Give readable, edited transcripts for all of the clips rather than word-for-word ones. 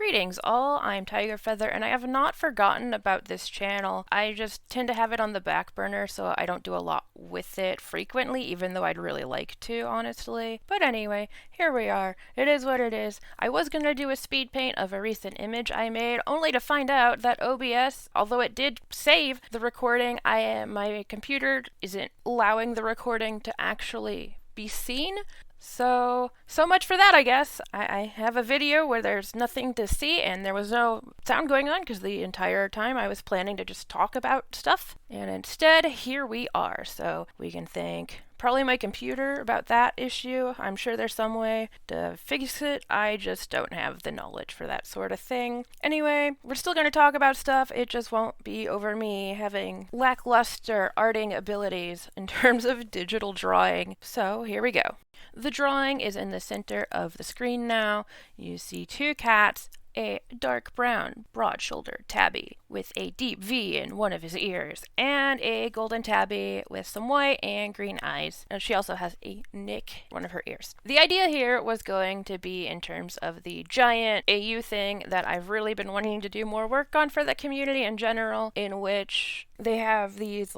Greetings all, I'm Tiger Feather, and I have not forgotten about this channel. I just tend to have it on the back burner, so I don't do a lot with it frequently, even though I'd really like to, honestly. But anyway, here we are. It is what it is. I was gonna do a speed paint of a recent image I made, only to find out that OBS, although it did save the recording, my computer isn't allowing the recording to actually be seen. So much for that, I guess. I have a video where there's nothing to see and there was no sound going on because the entire time I was planning to just talk about stuff. And instead, here we are. So we can thank probably my computer about that issue. I'm sure there's some way to fix it. I just don't have the knowledge for that sort of thing. Anyway, we're still going to talk about stuff. It just won't be over me having lackluster arting abilities in terms of digital drawing. So here we go. The drawing is in the center of the screen now. You see two cats, a dark brown, broad-shouldered tabby with a deep V in one of his ears, and a golden tabby with some white and green eyes. And she also has a nick in one of her ears. The idea here was going to be in terms of the giant AU thing that I've really been wanting to do more work on for the community in general, in which they have these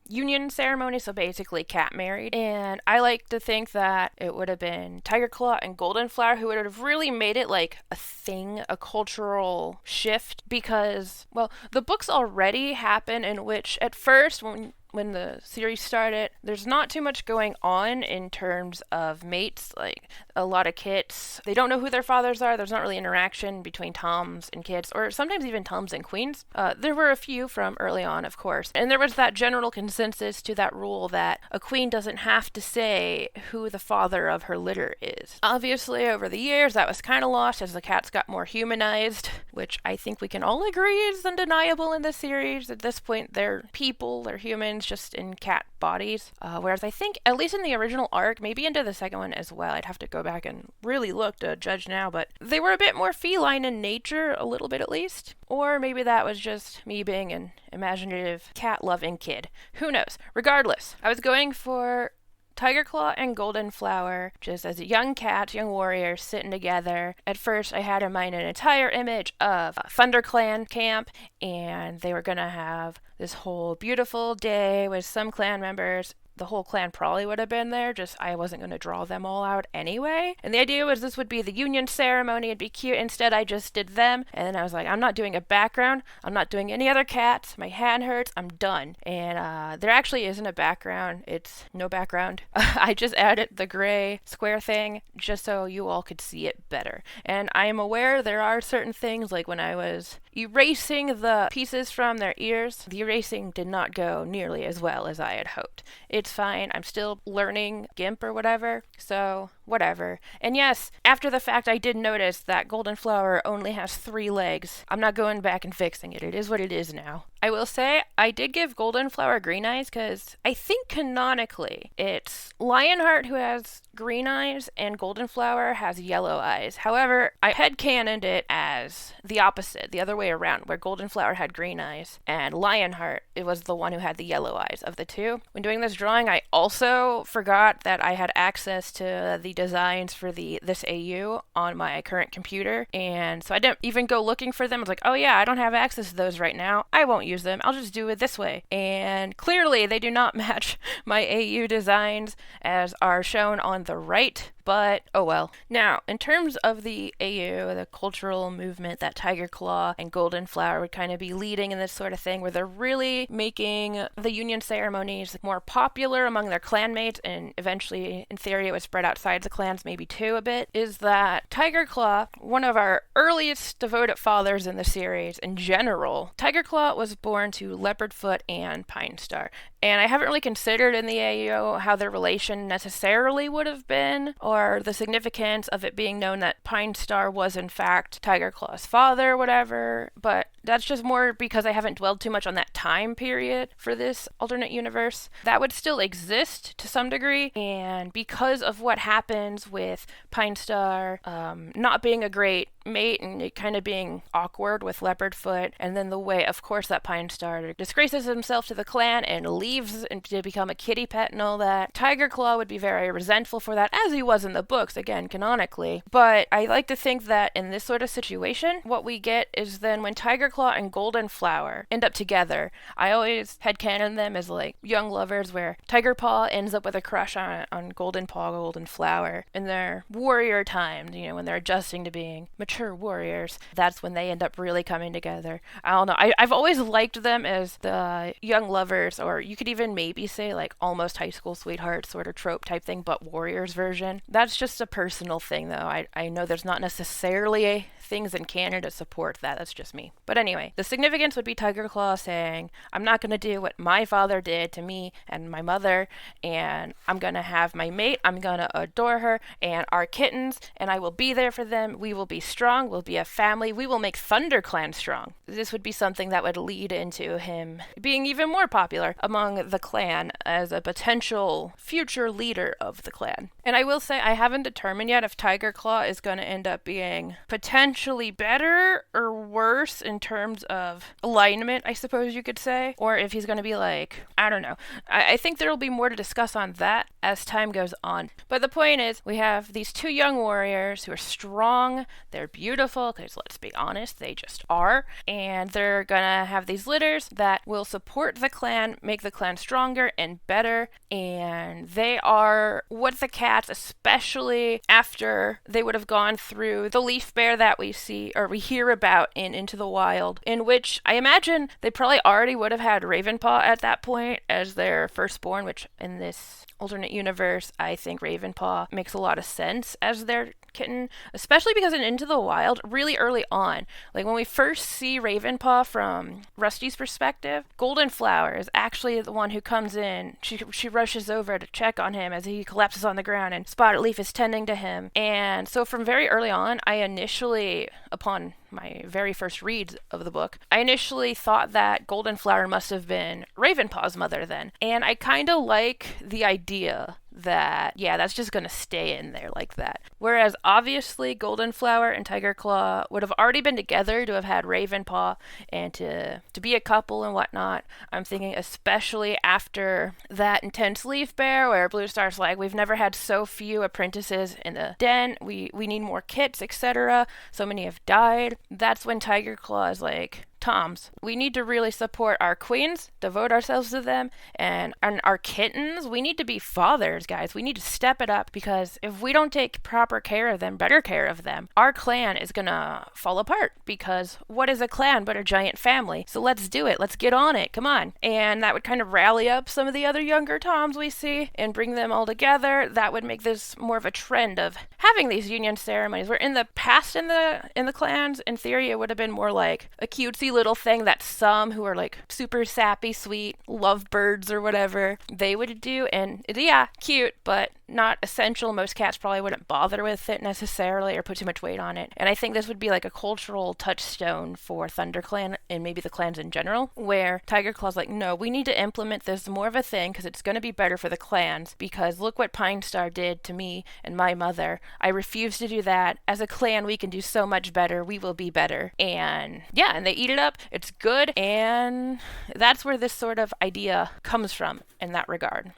union ceremony, so basically cat married. And I like to think that it would have been Tiger Claw and Golden Flower who would have really made it like a thing, a cultural shift, because, well, the books already happen in which at first when the series started, there's not too much going on in terms of mates. Like, a lot of kits, they don't know who their fathers are. There's not really interaction between toms and kits, or sometimes even toms and queens. There were a few from early on, of course. And there was that general consensus to that rule that a queen doesn't have to say who the father of her litter is. Obviously, over the years, that was kind of lost as the cats got more humanized, which I think we can all agree is undeniable in this series. At this point, they're people, they're humans, just in cat bodies. Whereas I think, at least in the original arc, maybe into the second one as well, I'd have to go back and really look to judge now, but they were a bit more feline in nature, a little bit at least. Or maybe that was just me being an imaginative cat-loving kid. Who knows? Regardless, I was going for Tiger Claw and Golden Flower, just as young cats, young warriors sitting together. At first, I had in mind an entire image of a ThunderClan camp, and they were gonna have this whole beautiful day with some clan members. The whole clan probably would have been there, just I wasn't going to draw them all out anyway. And the idea was this would be the union ceremony, it'd be cute. Instead, I just did them, and then I was like, I'm not doing a background, I'm not doing any other cats, my hand hurts, I'm done. And there actually isn't a background, it's no background. I just added the gray square thing just so you all could see it better. And I am aware there are certain things, like when I was erasing the pieces from their ears, the erasing did not go nearly as well as I had hoped. It's fine. I'm still learning GIMP or whatever, so whatever. And yes, after the fact, I did notice that Golden Flower only has 3 legs. I'm not going back and fixing it. It is what it is now. I will say, I did give Golden Flower green eyes because I think canonically it's Lionheart who has green eyes and Golden Flower has yellow eyes. However, I headcanoned it as the opposite, the other way around, where Golden Flower had green eyes and Lionheart, it was the one who had the yellow eyes of the two. When doing this drawing, I also forgot that I had access to the designs for this AU on my current computer, and so I didn't even go looking for them. I was like, oh yeah, I don't have access to those right now. I won't use them. I'll just do it this way. And clearly they do not match my AU designs as are shown on the right, but oh well. Now, in terms of the AU, the cultural movement that Tiger Claw and Golden Flower would kind of be leading in this sort of thing, where they're really making the union ceremonies more popular among their clanmates, and eventually, in theory, it would spread outside the clans maybe too a bit, is that Tiger Claw, one of our earliest devoted fathers in the series in general, Tiger Claw was born to Leopardfoot and Pine Star. And I haven't really considered in the AU how their relation necessarily would have been, or the significance of it being known that Pine Star was in fact Tiger Claw's father, whatever, but that's just more because I haven't dwelled too much on that time period for this alternate universe. That would still exist to some degree, and because of what happens with Pine Star not being a great mate and it kind of being awkward with Leopardfoot, and then the way, of course, that Pine Star disgraces himself to the clan and leaves and to become a kitty pet and all that. Tiger Claw would be very resentful for that, as he was in the books, again, canonically. But I like to think that in this sort of situation, what we get is then when Tiger Claw and Golden Flower end up together, I always headcanon them as like young lovers where Tiger Paw ends up with a crush on Golden Paw, Golden Flower in their warrior times, you know, when they're adjusting to being mature warriors. That's when they end up really coming together. I don't know. I've always liked them as the young lovers, or you could even maybe say like almost high school sweetheart sort of trope type thing, but warriors version. That's just a personal thing though. I know there's not necessarily things in canon to support that. That's just me. But anyway, the significance would be Tiger Claw saying, I'm not going to do what my father did to me and my mother, and I'm going to have my mate, I'm going to adore her, and our kittens, and I will be there for them. We will be strong, we'll be a family, we will make ThunderClan strong. This would be something that would lead into him being even more popular among the clan as a potential future leader of the clan. And I will say, I haven't determined yet if Tiger Claw is going to end up being potentially better or worse in terms of alignment, I suppose you could say, or if he's going to be like, I don't know. I think there will be more to discuss on that as time goes on. But the point is, we have these two young warriors who are strong, they're beautiful, because let's be honest, they just are, and they're going to have these litters that will support the clan, make the clan stronger and better, and they are what the cats, especially after they would have gone through the leaf bear that we see or we hear about in Into the Wild, in which I imagine they probably already would have had Ravenpaw at that point as their firstborn, which in this alternate universe, I think Ravenpaw makes a lot of sense as their kitten, especially because in Into the Wild, really early on, like when we first see Ravenpaw from Rusty's perspective, Golden Flower is actually the one who comes in. She rushes over to check on him as he collapses on the ground, and Spotted Leaf is tending to him. And so from very early on, I initially, upon my very first reads of the book, I initially thought that Golden Flower must have been Ravenpaw's mother then. And I kind of like the idea that, yeah, that's just going to stay in there like that. Whereas obviously Golden Flower and Tiger Claw would have already been together to have had Ravenpaw and to be a couple and whatnot. I'm thinking especially after that intense leaf bear where Blue Star's like, we've never had so few apprentices in the den, we need more kits, etc. So many have died. That's when Tiger Claw is like, Toms, we need to really support our queens, devote ourselves to them, and our kittens, we need to be fathers, guys. We need to step it up, because if we don't take proper care of them, better care of them, our clan is gonna fall apart, because what is a clan but a giant family? So let's do it. Let's get on it. Come on. And that would kind of rally up some of the other younger Toms we see and bring them all together. That would make this more of a trend of having these union ceremonies, where in the past in the clans, in theory, it would have been more like a cutesy little thing that some who are like super sappy, sweet, lovebirds or whatever, they would do. And yeah, cute, but not essential. Most cats probably wouldn't bother with it necessarily or put too much weight on it. And I think this would be like a cultural touchstone for ThunderClan and maybe the clans in general, where Tiger Claw's like, no, we need to implement this more of a thing because it's going to be better for the clans, because look what Pine Star did to me and my mother. I refuse to do that. As a clan, we can do so much better. We will be better. And yeah, and they eat it up. It's good. And that's where this sort of idea comes from in that regard.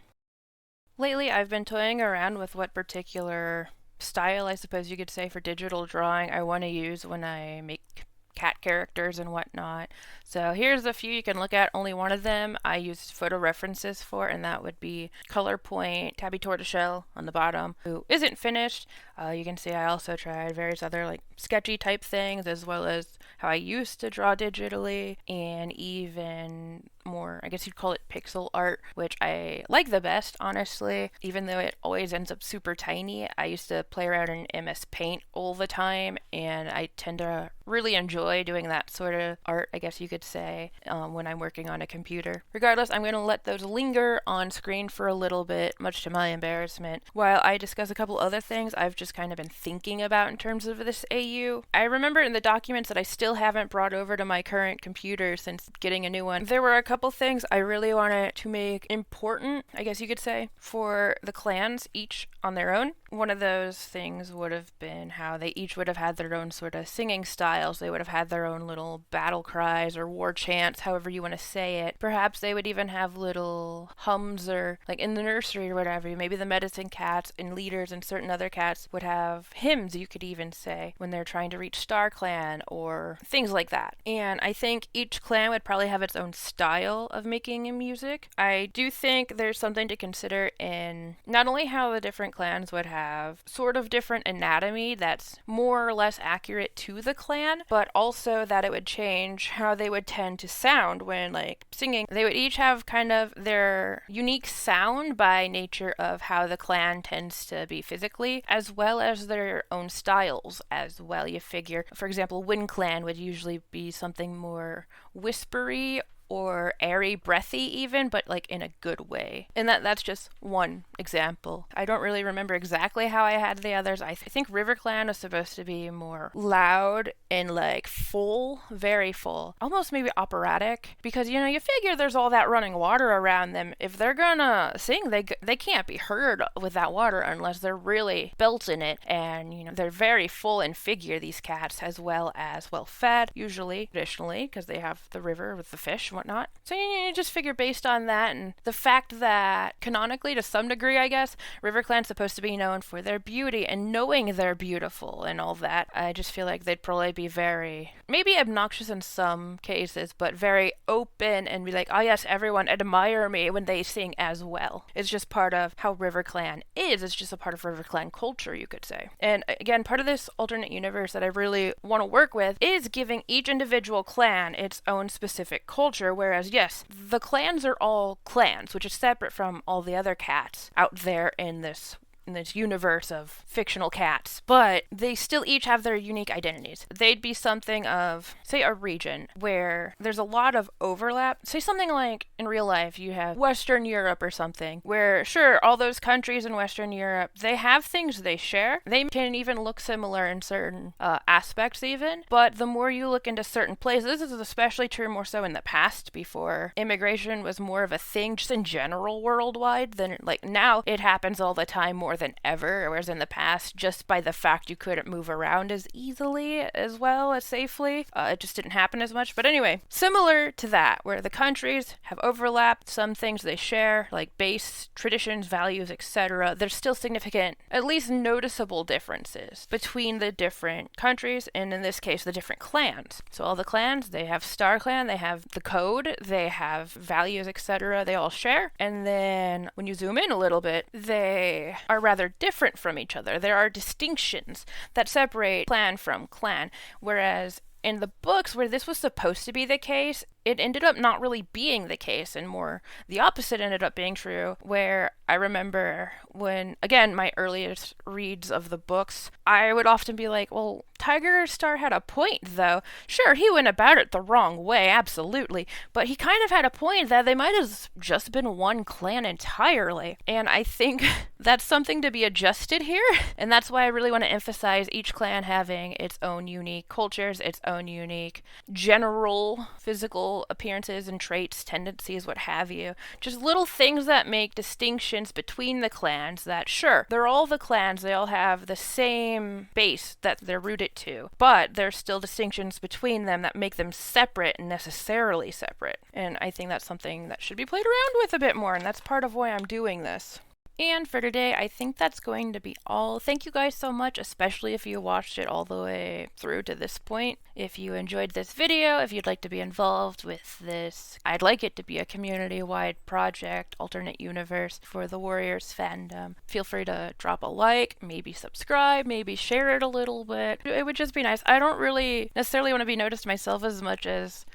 Lately, I've been toying around with what particular style, I suppose you could say, for digital drawing I want to use when I make cat characters and whatnot. So here's a few you can look at. Only one of them I used photo references for, and that would be Color Point Tabby Tortoiseshell on the bottom, who isn't finished. You can see I also tried various other like sketchy type things, as well as how I used to draw digitally, and even more, I guess you'd call it pixel art, which I like the best, honestly, even though it always ends up super tiny. I used to play around in MS Paint all the time, and I tend to really enjoy doing that sort of art, I guess you could say, when I'm working on a computer. Regardless, I'm going to let those linger on screen for a little bit, much to my embarrassment, while I discuss a couple other things I've just kind of been thinking about in terms of this AU. I remember in the documents that I still haven't brought over to my current computer since getting a new one, there were a couple things I really wanted to make important, I guess you could say, for the clans, each on their own. One of those things would have been how they each would have had their own sort of singing styles. They would have had their own little battle cries or war chants, however you want to say it. Perhaps they would even have little hums, or like in the nursery or whatever, maybe the medicine cats and leaders and certain other cats would have hymns, you could even say, when they're trying to reach Star Clan or things like that. And I think each clan would probably have its own style of making music. I do think there's something to consider in not only how the different clans would have sort of different anatomy that's more or less accurate to the clan, but also that it would change how they would tend to sound when like singing. They would each have kind of their unique sound by nature of how the clan tends to be physically, as well as their own styles as well. You figure, for example, Wind Clan would usually be something more whispery or airy, breathy even, but like in a good way. And that's just one example. I don't really remember exactly how I had the others. I think River Clan was supposed to be more loud and like full, very full, almost maybe operatic, because you know, you figure there's all that running water around them. If they're gonna sing, they can't be heard with that water unless they're really belting it. And you know, they're very full in figure, these cats, as well as well fed, usually, traditionally, because they have the river with the fish and whatnot. So you just figure based on that, and the fact that canonically, to some degree, I guess, River Clan's supposed to be known for their beauty and knowing they're beautiful and all that. I just feel like they'd probably be very, maybe obnoxious in some cases, but very open and be like, oh yes, everyone admire me when they sing as well. It's just part of how River Clan is. It's just a part of River Clan culture, you could say. And again, part of this alternate universe that I really want to work with is giving each individual clan its own specific culture, whereas yes, the clans are all clans, which is separate from all the other cats out there in this universe of fictional cats, but they still each have their unique identities. They'd be something of, say, a region where there's a lot of overlap. Say something like in real life, you have Western Europe or something, where sure, all those countries in Western Europe, they have things they share. They can even look similar in certain aspects even, but the more you look into certain places, this is especially true more so in the past, before immigration was more of a thing just in general worldwide, than like now it happens all the time more than ever, whereas in the past, just by the fact you couldn't move around as easily as well as safely, it just didn't happen as much. But anyway, similar to that, where the countries have overlapped, some things they share, like base traditions, values, etc., there's still significant, at least noticeable differences between the different countries, and in this case, the different clans. So all the clans, they have Star Clan, they have the code, they have values, etc., they all share. And then when you zoom in a little bit, they are rather different from each other. There are distinctions that separate clan from clan, whereas in the books where this was supposed to be the case, it ended up not really being the case, and more the opposite ended up being true, where I remember when, again, my earliest reads of the books, I would often be like, well, Tiger Star had a point, though. Sure, he went about it the wrong way, absolutely, but he kind of had a point that they might have just been one clan entirely, and I think that's something to be adjusted here, and that's why I really want to emphasize each clan having its own unique cultures, its own unique general physical appearances and traits, tendencies, what have you. Just little things that make distinctions between the clans that, sure, they're all the clans, they all have the same base that they're rooted to, but there's still distinctions between them that make them separate and necessarily separate. And I think that's something that should be played around with a bit more, and that's part of why I'm doing this. And for today, I think that's going to be all. Thank you guys so much, especially if you watched it all the way through to this point. If you enjoyed this video, if you'd like to be involved with this, I'd like it to be a community-wide project, alternate universe for the Warriors fandom. Feel free to drop a like, maybe subscribe, maybe share it a little bit. It would just be nice. I don't really necessarily want to be noticed myself as much as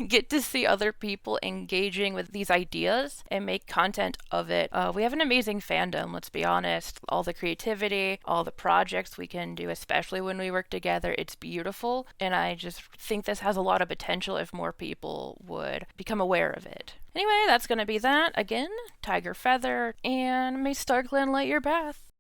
get to see other people engaging with these ideas and make content of it. We have an amazing fandom, let's be honest. All the creativity, all the projects we can do, especially when we work together, it's beautiful, and I just think this has a lot of potential if more people would become aware of it. Anyway, that's gonna be that. Again, Tiger Feather, and may StarClan light your path.